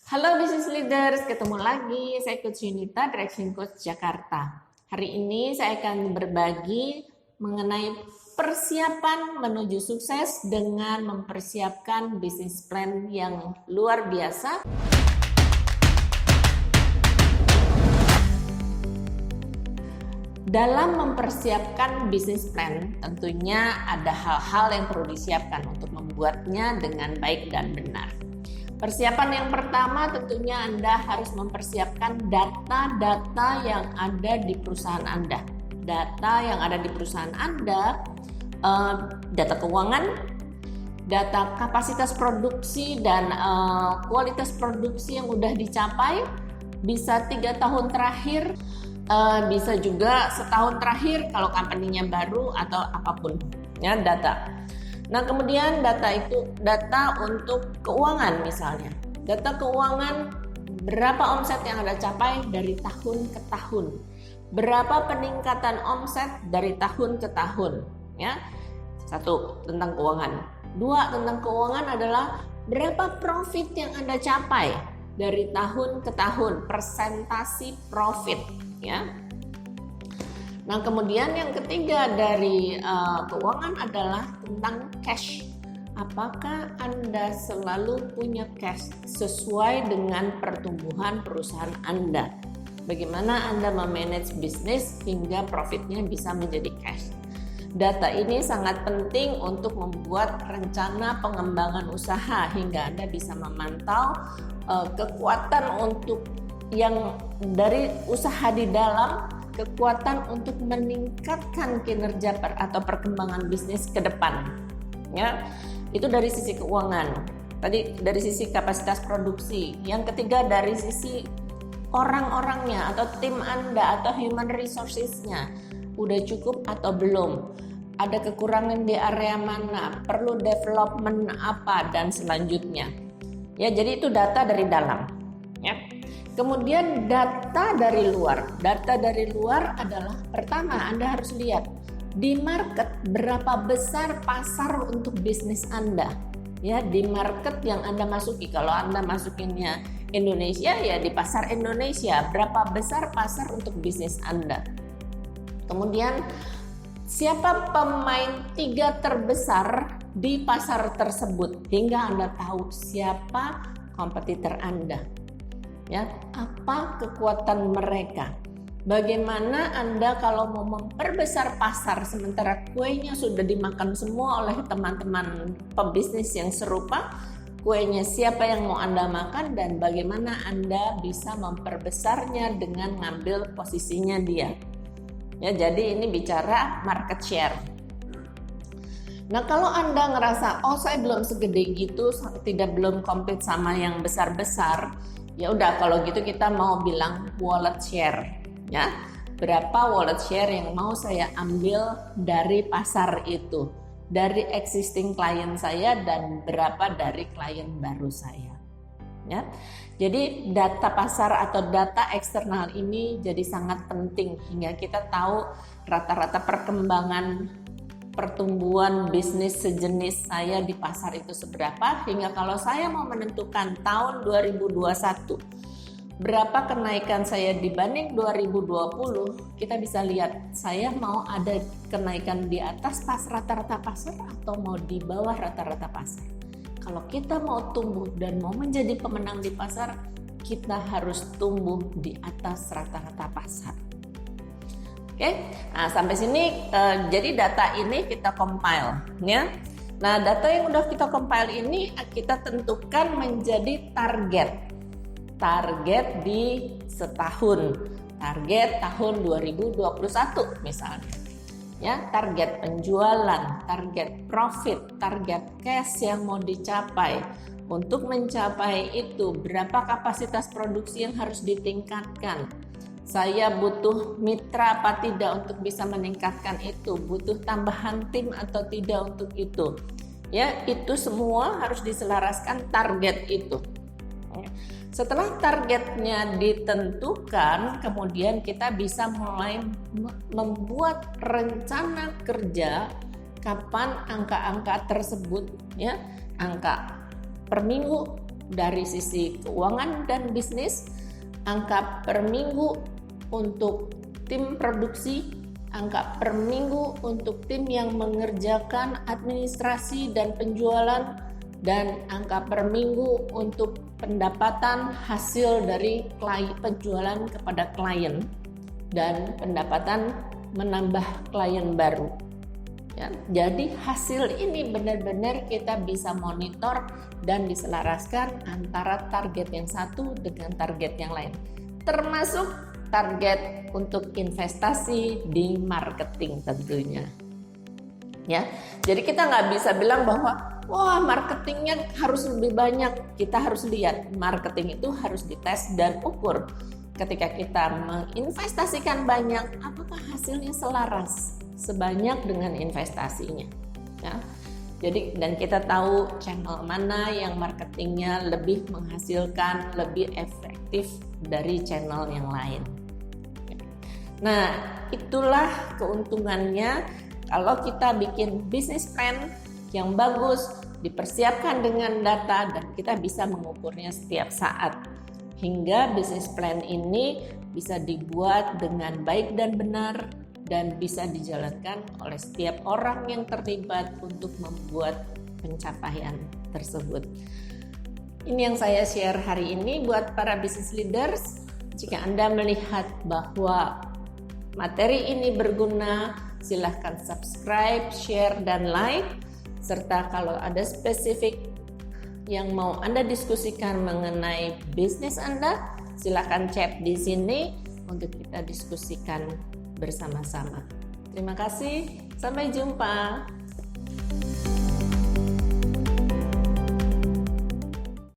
Halo Business Leaders, ketemu lagi. Saya Coach Yunita, Direction Coach Jakarta. Hari ini saya akan berbagi mengenai persiapan menuju sukses dengan mempersiapkan bisnis plan yang luar biasa. Dalam mempersiapkan bisnis plan, tentunya ada hal-hal yang perlu disiapkan untuk membuatnya dengan baik dan benar. Persiapan yang pertama tentunya Anda harus mempersiapkan data-data yang ada di perusahaan Anda. Data yang ada di perusahaan Anda, data keuangan, data kapasitas produksi dan kualitas produksi yang sudah dicapai, bisa 3 tahun terakhir, bisa juga setahun terakhir kalau company-nya baru atau apapun, ya, data. Nah, kemudian data untuk keuangan misalnya. Data keuangan, berapa omset yang Anda capai dari tahun ke tahun. Berapa peningkatan omset dari tahun ke tahun, ya. 1, tentang keuangan. 2, tentang keuangan adalah berapa profit yang Anda capai dari tahun ke tahun, persentasi profit, ya. Nah, kemudian yang ketiga dari keuangan adalah tentang cash. Apakah Anda selalu punya cash sesuai dengan pertumbuhan perusahaan Anda? Bagaimana Anda memanage bisnis hingga profitnya bisa menjadi cash? Data ini sangat penting untuk membuat rencana pengembangan usaha hingga Anda bisa memantau kekuatan untuk yang dari usaha di dalam, kekuatan untuk meningkatkan kinerja atau perkembangan bisnis ke depan, ya. Itu dari sisi keuangan. Tadi dari sisi kapasitas produksi. Yang ketiga dari sisi orang-orangnya atau tim Anda atau human resources-nya, udah cukup atau belum, ada kekurangan di area mana, perlu development apa, dan selanjutnya, ya. Jadi itu data dari dalam, ya. Kemudian data dari luar. Data dari luar adalah, pertama Anda harus lihat di market berapa besar pasar untuk bisnis Anda. Ya, di market yang Anda masuki. Kalau Anda masukinnya Indonesia, ya di pasar Indonesia, berapa besar pasar untuk bisnis Anda. Kemudian siapa pemain 3 terbesar di pasar tersebut hingga Anda tahu siapa kompetitor Anda. Ya, apa kekuatan mereka? Bagaimana Anda kalau mau memperbesar pasar sementara kuenya sudah dimakan semua oleh teman-teman pebisnis yang serupa? Kuenya siapa yang mau Anda makan dan bagaimana Anda bisa memperbesarnya dengan ngambil posisinya dia? Ya, jadi ini bicara market share. Nah, kalau Anda ngerasa, oh saya belum segede gitu, belum compete sama yang besar-besar, ya udah, kalau gitu kita mau bilang wallet share, ya. Berapa wallet share yang mau saya ambil dari pasar itu, dari existing klien saya dan berapa dari klien baru saya, ya. Jadi data pasar atau data eksternal ini jadi sangat penting hingga kita tahu rata-rata perkembangan pertumbuhan bisnis sejenis saya di pasar itu seberapa, hingga kalau saya mau menentukan tahun 2021 berapa kenaikan saya dibanding 2020, kita bisa lihat saya mau ada kenaikan di atas rata-rata pasar atau mau di bawah rata-rata pasar. Kalau kita mau tumbuh dan mau menjadi pemenang di pasar, kita harus tumbuh di atas rata-rata pasar. Oke, nah sampai sini jadi data ini kita compile, ya. Nah, data yang udah kita compile ini kita tentukan menjadi target di setahun, target tahun 2021 misalnya, ya. Target penjualan, target profit, target cash yang mau dicapai. Untuk mencapai itu, berapa kapasitas produksi yang harus ditingkatkan? Saya butuh mitra apa tidak untuk bisa meningkatkan itu? Butuh tambahan tim atau tidak untuk itu? Ya, itu semua harus diselaraskan target itu. Setelah targetnya ditentukan, kemudian kita bisa mulai membuat rencana kerja kapan angka-angka tersebut, ya, angka per minggu, dari sisi keuangan dan bisnis, angka per minggu untuk tim produksi, angka per minggu untuk tim yang mengerjakan administrasi dan penjualan, dan angka per minggu untuk pendapatan hasil dari penjualan kepada klien dan pendapatan menambah klien baru. Ya, jadi hasil ini benar-benar kita bisa monitor dan diselaraskan antara target yang satu dengan target yang lain, termasuk target untuk investasi di marketing tentunya. Ya, jadi kita nggak bisa bilang bahwa wah marketingnya harus lebih banyak. Kita harus lihat marketing itu harus dites dan ukur. Ketika kita menginvestasikan banyak, apakah hasilnya selaras sebanyak dengan investasinya? Ya, jadi dan kita tahu channel mana yang marketingnya lebih menghasilkan, lebih efektif dari channel yang lain. Nah, itulah keuntungannya kalau kita bikin bisnis plan yang bagus, dipersiapkan dengan data, dan kita bisa mengukurnya setiap saat. Hingga bisnis plan ini bisa dibuat dengan baik dan benar dan bisa dijalankan oleh setiap orang yang terlibat untuk membuat pencapaian tersebut. Ini yang saya share hari ini buat para business leaders. Jika Anda melihat bahwa materi ini berguna, silahkan subscribe, share, dan like. Serta kalau ada spesifik yang mau Anda diskusikan mengenai bisnis Anda, silahkan chat di sini untuk kita diskusikan bersama-sama. Terima kasih, sampai jumpa.